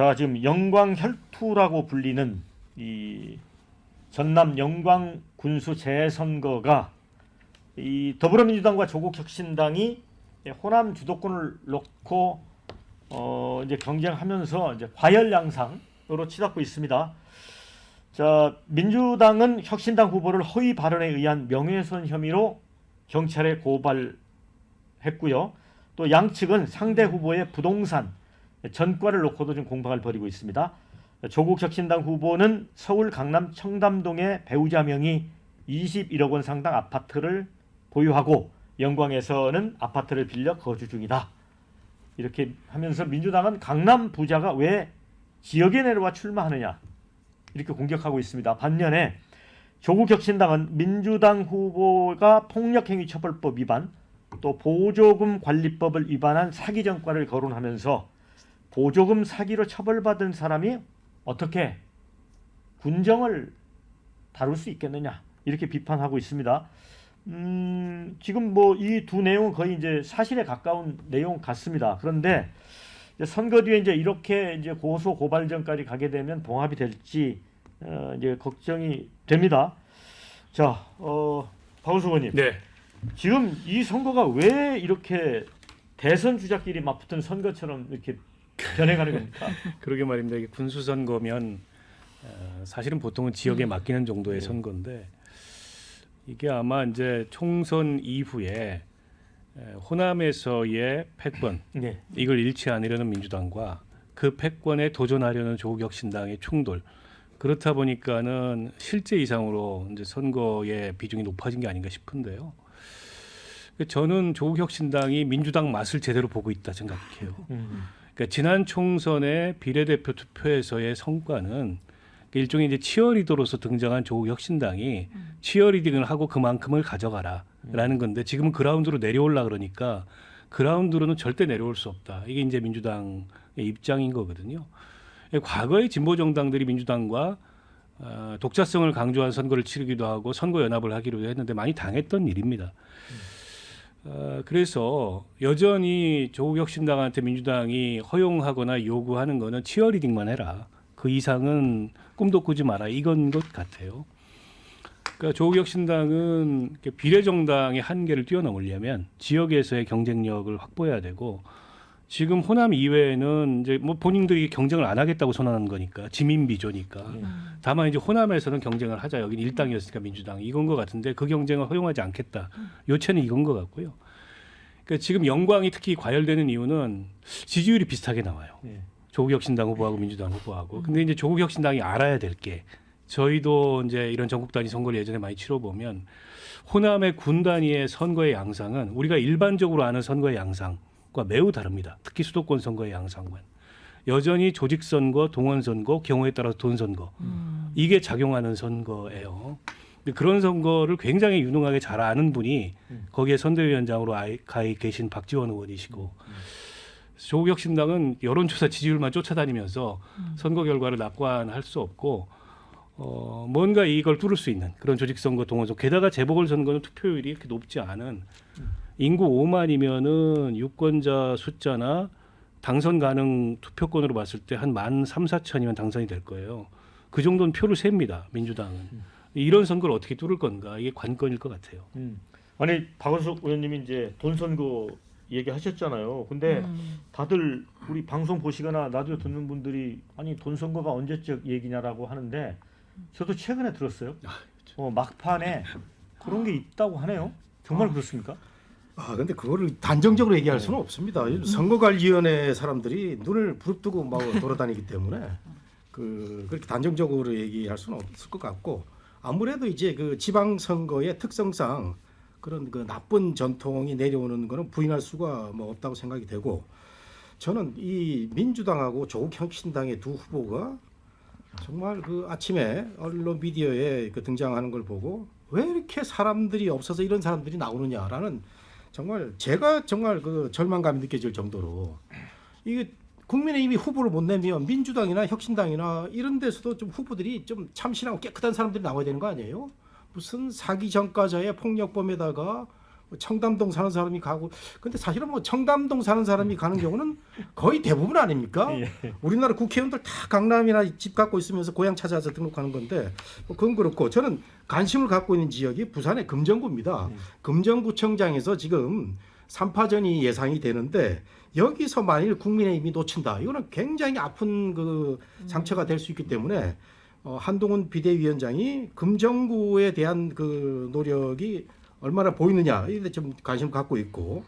자, 지금 영광혈투라고 불리는 이 전남 영광 군수 재선거가 이 더불어민주당과 조국혁신당이 호남 주도권을 놓고 이제 경쟁하면서 이제 과열양상으로 치닫고 있습니다. 자, 민주당은 혁신당 후보를 허위 발언에 의한 명예훼손 혐의로 경찰에 고발했고요. 또 양측은 상대 후보의 부동산 전과를 놓고도 좀 공방을 벌이고 있습니다. 조국혁신당 후보는 서울 강남 청담동의 배우자 명의 21억 원 상당 아파트를 보유하고 영광에서는 아파트를 빌려 거주 중이다. 이렇게 하면서 민주당은 강남 부자가 왜 지역에 내려와 출마하느냐 이렇게 공격하고 있습니다. 반면에 조국혁신당은 민주당 후보가 폭력행위처벌법 위반 또 보조금 관리법을 위반한 사기 전과를 거론하면서 보조금 사기로 처벌받은 사람이 어떻게 군정을 다룰 수 있겠느냐 이렇게 비판하고 있습니다. 지금 뭐 이 두 내용은 거의 이제 사실에 가까운 내용 같습니다. 그런데 이제 선거 뒤에 이제 이렇게 이제 고소 고발전까지 가게 되면 봉합이 될지 이제 걱정이 됩니다. 자, 박원순 의원님. 네. 지금 이 선거가 왜 이렇게 대선 주자끼리 맞붙은 선거처럼 이렇게 변해가는 겁니까? 그러게 말입니다. 이게 군수 선거면 사실은 보통은 지역에 맡기는 정도의 선거인데 이게 아마 이제 총선 이후에 호남에서의 패권 네. 이걸 잃지 않으려는 민주당과 그 패권에 도전하려는 조국혁신당의 충돌 그렇다 보니까는 실제 이상으로 이제 선거의 비중이 높아진 게 아닌가 싶은데요. 저는 조국혁신당이 민주당 맛을 제대로 보고 있다 생각해요. 그러니까 지난 총선의 비례대표 투표에서의 성과는 일종의 이제 치어리더로서 등장한 조국혁신당이 치어리딩을 하고 그만큼을 가져가라라는 건데 지금은 그라운드로 내려올라 그러니까 그라운드로는 절대 내려올 수 없다. 이게 이제 민주당의 입장인 거거든요. 과거의 진보 정당들이 민주당과 독자성을 강조한 선거를 치르기도 하고 선거 연합을 하기로 했는데 많이 당했던 일입니다. 그래서 여전히 조국혁신당한테 민주당이 허용하거나 요구하는 거는 치어리딩만 해라. 그 이상은 꿈도 꾸지 마라. 이건 것 같아요. 그러니까 조국혁신당은 비례정당의 한계를 뛰어넘으려면 지역에서의 경쟁력을 확보해야 되고 지금 호남 이외에는 이제 뭐 본인들이 경쟁을 안 하겠다고 선언한 거니까 지민 비조니까 다만 이제 호남에서는 경쟁을 하자 여기는 일당이었으니까 민주당 이건 것 같은데 그 경쟁을 허용하지 않겠다 요체는 이건 것 같고요. 그러니까 지금 영광이 특히 과열되는 이유는 지지율이 비슷하게 나와요. 조국혁신당 후보하고 민주당 후보하고 근데 이제 조국혁신당이 알아야 될 게 저희도 이제 이런 전국 단위 선거를 예전에 많이 치러보면 호남의 군 단위의 선거의 양상은 우리가 일반적으로 아는 선거의 양상과 매우 다릅니다. 특히 수도권 선거의 양상은 여전히 조직선거, 동원선거, 경우에 따라서 돈선거 이게 작용하는 선거예요. 그런 선거를 굉장히 유능하게 잘 아는 분이 거기에 선대위원장으로 가 계신 박지원 의원이시고 조국혁신당은 여론조사 지지율만 쫓아다니면서 선거 결과를 낙관할 수 없고 뭔가 이걸 뚫을 수 있는 그런 조직선거, 동원선거 게다가 재보궐선거는 투표율이 이렇게 높지 않은 인구 5만이면은 유권자 숫자나 당선 가능 투표권으로 봤을 때 한 13,000~14,000이면 당선이 될 거예요. 그 정도는 표를 셉니다. 민주당은. 이런 선거를 어떻게 뚫을 건가 이게 관건일 것 같아요. 아니 박원순 의원님이 이제 돈 선거 얘기하셨잖아요. 근데 다들 우리 방송 보시거나 라디오 듣는 분들이 아니 돈 선거가 언제적 얘기냐라고 하는데 저도 최근에 들었어요. 막판에 그런 게 있다고 하네요. 정말 그렇습니까? 근데 그거를 단정적으로 얘기할 수는 없습니다. 선거관리위원회 사람들이 눈을 부릅뜨고 막 돌아다니기 때문에 그렇게 단정적으로 얘기할 수는 없을 것 같고 아무래도 이제 그 지방선거의 특성상 그런 그 나쁜 전통이 내려오는 거는 부인할 수가 뭐 없다고 생각이 되고 저는 이 민주당하고 조국혁신당의 두 후보가 정말 그 아침에 언론 미디어에 그 등장하는 걸 보고 왜 이렇게 사람들이 없어서 이런 사람들이 나오느냐라는 정말 제가 정말 그 절망감이 느껴질 정도로 이게 국민의힘이 후보를 못 내면 민주당이나 혁신당이나 이런 데서도 좀 후보들이 좀 참신하고 깨끗한 사람들이 나와야 되는 거 아니에요? 무슨 사기 전과자의 폭력범에다가 청담동 사는 사람이 가고 근데 사실은 뭐 청담동 사는 사람이 가는 경우는 거의 대부분 아닙니까? 예. 우리나라 국회의원들 다 강남이나 집 갖고 있으면서 고향 찾아서 등록하는 건데 뭐 그건 그렇고 저는 관심을 갖고 있는 지역이 부산의 금정구입니다. 금정구청장에서 지금 3파전이 예상이 되는데 여기서 만일 국민의힘이 놓친다. 이거는 굉장히 아픈 그 상처가 될 수 있기 때문에 한동훈 비대위원장이 금정구에 대한 그 노력이 얼마나 보이느냐 이데 좀 관심을 갖고 있고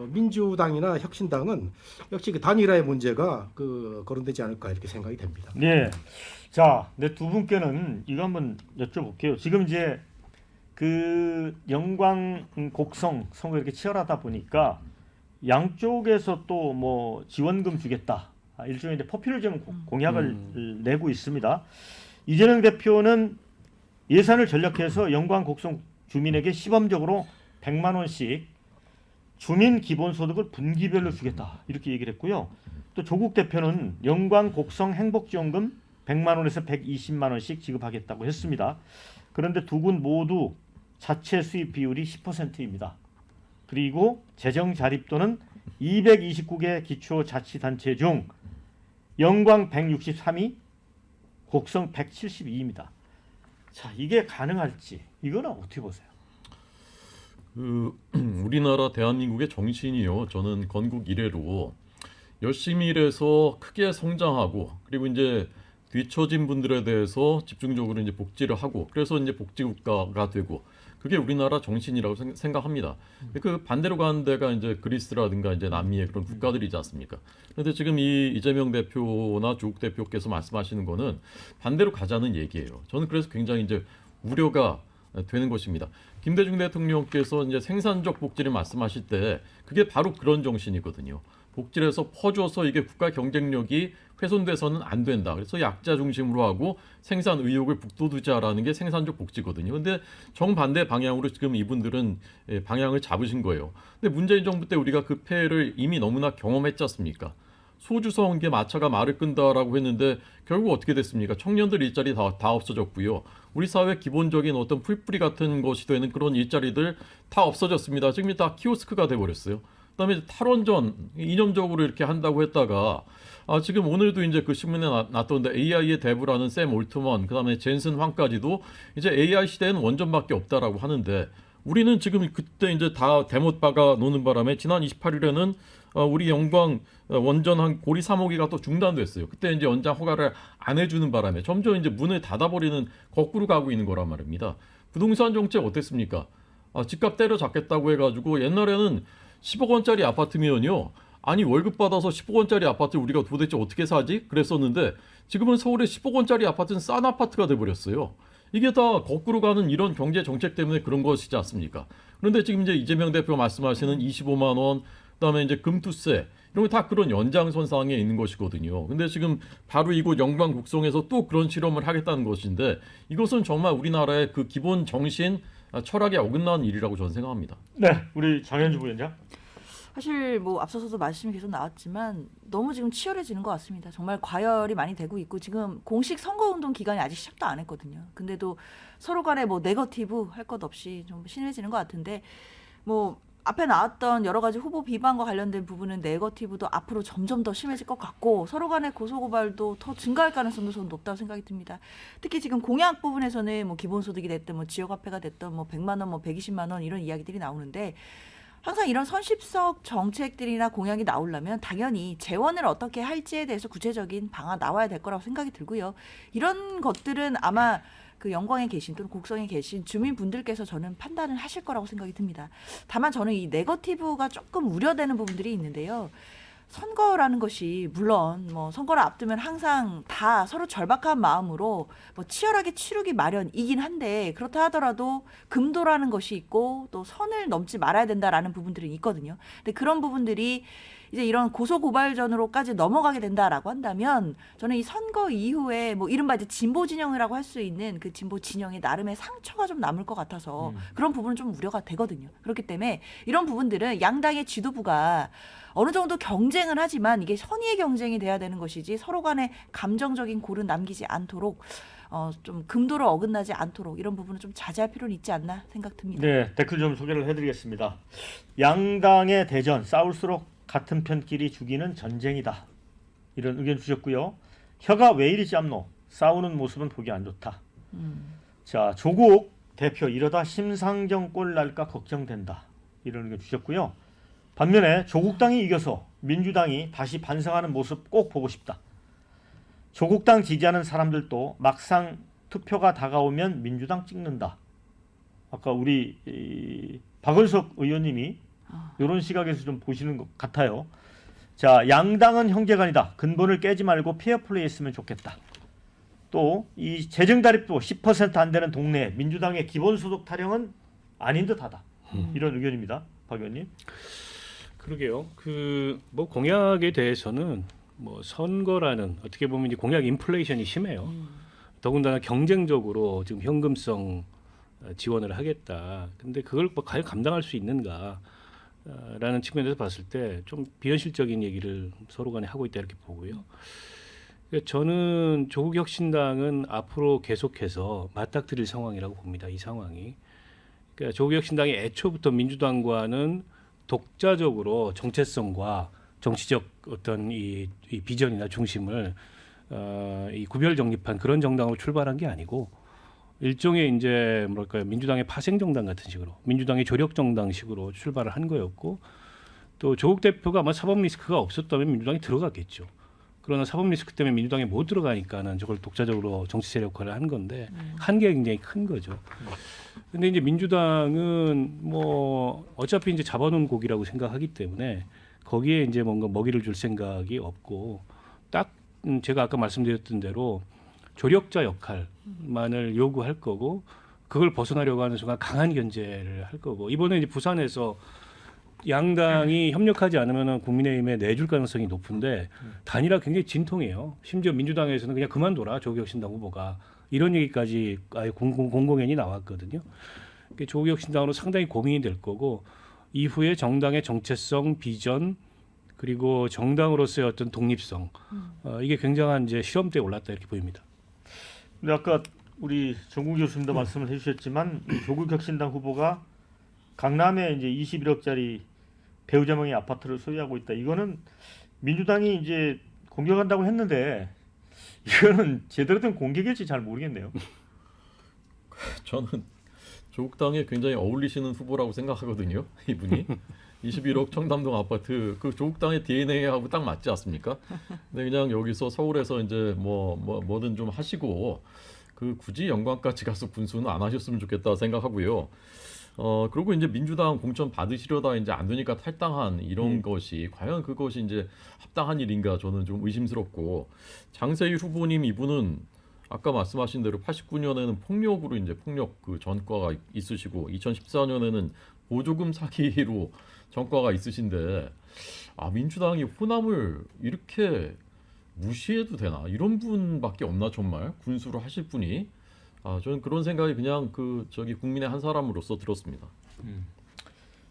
민주당이나 혁신당은 역시 그 단일화의 문제가 그 거론되지 않을까 이렇게 생각이 됩니다. 네. 자, 네, 두 분께는 이거 한번 여쭤볼게요. 지금 이제 그 영광 곡성 선거 이렇게 치열하다 보니까 양쪽에서 또 뭐 지원금 주겠다. 일종의 이제 포퓰리즘 공약을 내고 있습니다. 이재명 대표는 예산을 전략해서 영광 곡성 주민에게 시범적으로 100만 원씩 주민 기본소득을 분기별로 주겠다 이렇게 얘기를 했고요. 또 조국 대표는 영광 곡성 행복지원금 100만 원에서 120만 원씩 지급하겠다고 했습니다. 그런데 두 군 모두 자체 수입 비율이 10%입니다. 그리고 재정 자립도는 229개 기초자치단체 중 영광 163위, 곡성 172입니다. 자, 이게 가능할지 이거는 어떻게 보세요? 우리나라 대한민국의 정신이요. 저는 건국 이래로 열심히 일해서 크게 성장하고 그리고 이제 뒤처진 분들에 대해서 집중적으로 이제 복지를 하고 그래서 이제 복지국가가 되고 그게 우리나라 정신이라고 생각합니다. 그 반대로 가는 데가 이제 그리스라든가 이제 남미의 그런 국가들이지 않습니까? 그런데 지금 이 이재명 대표나 조국 대표께서 말씀하시는 거는 반대로 가자는 얘기예요. 저는 그래서 굉장히 이제 우려가 되는 것입니다. 김대중 대통령께서 이제 생산적 복지를 말씀하실 때 그게 바로 그런 정신이거든요. 복지를 해서 퍼줘서 이게 국가 경쟁력이 훼손돼서는 안 된다. 그래서 약자 중심으로 하고 생산 의욕을 북돋우자라는 게 생산적 복지거든요. 근데 정반대 방향으로 지금 이분들은 방향을 잡으신 거예요. 근데 문재인 정부 때 우리가 그 폐해를 이미 너무나 경험했지 않습니까? 소주 사온게 마차가 말을 끈다라고 했는데 결국 어떻게 됐습니까? 청년들 일자리 다 없어졌고요. 우리 사회 기본적인 어떤 풀뿌리 같은 것이 되는 그런 일자리들 다 없어졌습니다. 지금 다 키오스크가 돼버렸어요. 그다음에 탈원전 이념적으로 이렇게 한다고 했다가 지금 오늘도 이제 그 신문에 났던데 AI의 대부라는 샘 올트먼 그다음에 젠슨 황까지도 이제 AI 시대에는 원전밖에 없다라고 하는데 우리는 지금 그때 이제 다 대못 박아 노는 바람에 지난 28일에는 우리 영광 원전 한 고리 3호기가 또 중단됐어요. 그때 이제 연장 허가를 안 해주는 바람에 점점 이제 문을 닫아버리는 거꾸로 가고 있는 거란 말입니다. 부동산 정책 어땠습니까? 집값 때려잡겠다고 해가지고 옛날에는 10억 원짜리 아파트면요. 아니 월급 받아서 10억 원짜리 아파트 우리가 도대체 어떻게 사지? 그랬었는데 지금은 서울에 10억 원짜리 아파트는 싼 아파트가 돼버렸어요. 이게 다 거꾸로 가는 이런 경제 정책 때문에 그런 것이지 않습니까? 그런데 지금 이제 이재명 대표 말씀하시는 25만 원, 그다음에 이제 금투세 이런 게 다 그런 연장선상에 있는 것이거든요. 근데 지금 바로 이곳 영광 곡성에서 또 그런 실험을 하겠다는 것인데 이것은 정말 우리나라의 그 기본 정신, 철학에 어긋나는 일이라고 저는 생각합니다. 네, 우리 장현주 부위원장. 사실 뭐 앞서서도 말씀이 계속 나왔지만 너무 지금 치열해지는 것 같습니다. 정말 과열이 많이 되고 있고 지금 공식 선거운동 기간이 아직 시작도 안 했거든요. 근데도 서로 간에 뭐 네거티브 할 것 없이 좀 심해지는 것 같은데 뭐 앞에 나왔던 여러 가지 후보 비방과 관련된 부분은 네거티브도 앞으로 점점 더 심해질 것 같고 서로 간의 고소고발도 더 증가할 가능성도 저는 높다고 생각이 듭니다. 특히 지금 공약 부분에서는 뭐 기본소득이 됐든 뭐 지역화폐가 됐든 뭐 100만 원, 뭐 120만 원 이런 이야기들이 나오는데 항상 이런 선십적 정책들이나 공약이 나오려면 당연히 재원을 어떻게 할지에 대해서 구체적인 방안 나와야 될 거라고 생각이 들고요. 이런 것들은 아마 그 영광에 계신 또는 곡성에 계신 주민분들께서 저는 판단을 하실 거라고 생각이 듭니다. 다만 저는 이 네거티브가 조금 우려되는 부분들이 있는데요. 선거라는 것이 물론 뭐 선거를 앞두면 항상 다 서로 절박한 마음으로 뭐 치열하게 치르기 마련이긴 한데 그렇다 하더라도 금도라는 것이 있고 또 선을 넘지 말아야 된다라는 부분들은 있거든요. 근데 그런 부분들이 이제 이런 고소 고발전으로까지 넘어가게 된다라고 한다면 저는 이 선거 이후에 뭐 이른바 이제 진보 진영이라고 할 수 있는 그 진보 진영의 나름의 상처가 좀 남을 것 같아서 그런 부분은 좀 우려가 되거든요. 그렇기 때문에 이런 부분들은 양당의 지도부가 어느 정도 경쟁을 하지만 이게 선의의 경쟁이 돼야 되는 것이지 서로 간에 감정적인 골은 남기지 않도록 좀 금도를 어긋나지 않도록 이런 부분은 좀 자제할 필요는 있지 않나 생각됩니다. 네, 댓글 좀 소개를 해드리겠습니다. 양당의 대전 싸울수록 같은 편끼리 죽이는 전쟁이다. 이런 의견 주셨고요. 혀가 왜 이리 짧노? 싸우는 모습은 보기 안 좋다. 자, 조국 대표 이러다 심상정 꼴 날까 걱정된다. 이런 의견 주셨고요. 반면에 조국당이 이겨서 민주당이 다시 반성하는 모습 꼭 보고 싶다. 조국당 지지하는 사람들도 막상 투표가 다가오면 민주당 찍는다. 아까 우리 박은석 의원님이 이런 시각에서 좀 보시는 것 같아요. 자, 양당은 형제간이다. 근본을 깨지 말고 페어플레이 했으면 좋겠다. 또 이 재정단입도 10% 안 되는 동네에 민주당의 기본소득 타령은 아닌 듯하다. 이런 의견입니다. 박 의원님. 그러게요. 그 뭐 공약에 대해서는 뭐 선거라는 어떻게 보면 이제 공약 인플레이션이 심해요. 더군다나 경쟁적으로 지금 현금성 지원을 하겠다. 근데 그걸 뭐 과연 감당할 수 있는가? 라는 측면에서 봤을 때 좀 비현실적인 얘기를 서로 간에 하고 있다 이렇게 보고요. 저는 조국혁신당은 앞으로 계속해서 맞닥뜨릴 상황이라고 봅니다. 이 상황이. 그러니까 조국혁신당이 애초부터 민주당과는 독자적으로 정체성과 정치적 어떤 이 비전이나 중심을 이 구별 정립한 그런 정당으로 출발한 게 아니고 일종의 이제 뭐랄까요 민주당의 파생 정당 같은 식으로 민주당의 조력 정당식으로 출발을 한 거였고 또 조국 대표가 아마 사법 리스크가 없었다면 민주당이 들어갔겠죠. 그러나 사법 리스크 때문에 민주당에 못 들어가니까는 저걸 독자적으로 정치 세력화를 한 건데 한계가 굉장히 큰 거죠. 근데 이제 민주당은 뭐 어차피 이제 잡아놓은 고기라고 생각하기 때문에 거기에 이제 뭔가 먹이를 줄 생각이 없고 딱 제가 아까 말씀드렸던 대로 조력자 역할만을 요구할 거고 그걸 벗어나려고 하는 순간 강한 견제를 할 거고 이번에 이제 부산에서 양당이 협력하지 않으면 국민의힘에 내줄 가능성이 높은데 단일화 굉장히 진통해요. 심지어 민주당에서는 그냥 그만둬라 조국혁신당 후보가 이런 얘기까지 아예 공공연히 나왔거든요. 조국혁신당으로 상당히 고민이 될 거고 이후에 정당의 정체성, 비전 그리고 정당으로서의 어떤 독립성 이게 굉장한 이제 시험대에 올랐다 이렇게 보입니다. 근데 아까 우리 정국 교수님도 말씀을 해주셨지만 이 조국혁신당 후보가 강남에 이제 21억짜리 배우자 명의 아파트를 소유하고 있다. 이거는 민주당이 이제 공격한다고 했는데 이거는 제대로 된 공격일지 잘 모르겠네요. 저는 조국당에 굉장히 어울리시는 후보라고 생각하거든요. 이분이 21억 청담동 아파트 그 조국당의 DNA하고 딱 맞지 않습니까? 근데 그냥 여기서 서울에서 이제 뭐든 좀 하시고 그 굳이 영광까지 가서 군수는 안 하셨으면 좋겠다 생각하고요. 그리고 이제 민주당 공천 받으시려다 이제 안 되니까 탈당한 이런 것이 과연 그것이 이제 합당한 일인가 저는 좀 의심스럽고 장세희 후보님 이분은 아까 말씀하신 대로 89년에는 폭력으로 이제 폭력 그 전과가 있으시고 2014년에는 보조금 사기로 전과가 있으신데 민주당이 호남을 이렇게 무시해도 되나 이런 분밖에 없나 정말 군수로 하실 분이 저는 그런 생각이 그냥 국민의 한 사람으로서 들었습니다.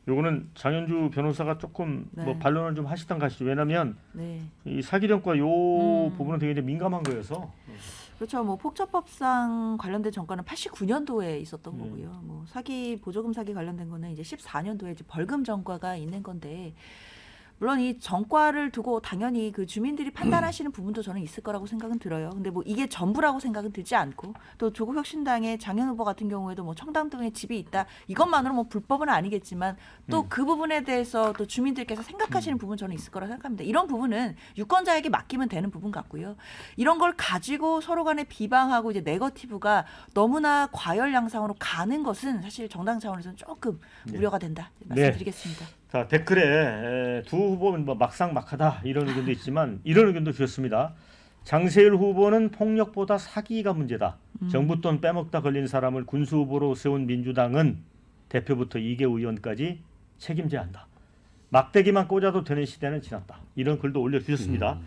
요거는 장현주 변호사가 조금 네. 뭐 반론을 좀 하시던 가시죠. 왜냐하면 네. 이 사기령과 요 부분은 되게 민감한 거여서. 그렇죠. 뭐 폭처법상 관련된 정과는 89년도에 있었던 거고요. 뭐 사기 보조금 사기 관련된 거는 이제 14년도에 이제 벌금 정과가 있는 건데 물론 이 정과를 두고 당연히 그 주민들이 판단하시는 부분도 저는 있을 거라고 생각은 들어요. 근데 뭐 이게 전부라고 생각은 들지 않고 또 조국혁신당의 장현 후보 같은 경우에도 뭐 청담동에 집이 있다 이것만으로 뭐 불법은 아니겠지만 또 그 부분에 대해서 또 주민들께서 생각하시는 부분 저는 있을 거라 생각합니다. 이런 부분은 유권자에게 맡기면 되는 부분 같고요. 이런 걸 가지고 서로 간에 비방하고 이제 네거티브가 너무나 과열양상으로 가는 것은 사실 정당 차원에서는 조금 우려가 된다 말씀드리겠습니다. 자, 댓글에 두 후보는 뭐 막상막하다 이런 의견도 있지만 이런 의견도 주셨습니다. 장세일 후보는 폭력보다 사기가 문제다. 정부 돈 빼먹다 걸린 사람을 군수 후보로 세운 민주당은 대표부터 이계 의원까지 책임져야 한다. 막대기만 꽂아도 되는 시대는 지났다. 이런 글도 올려주셨습니다.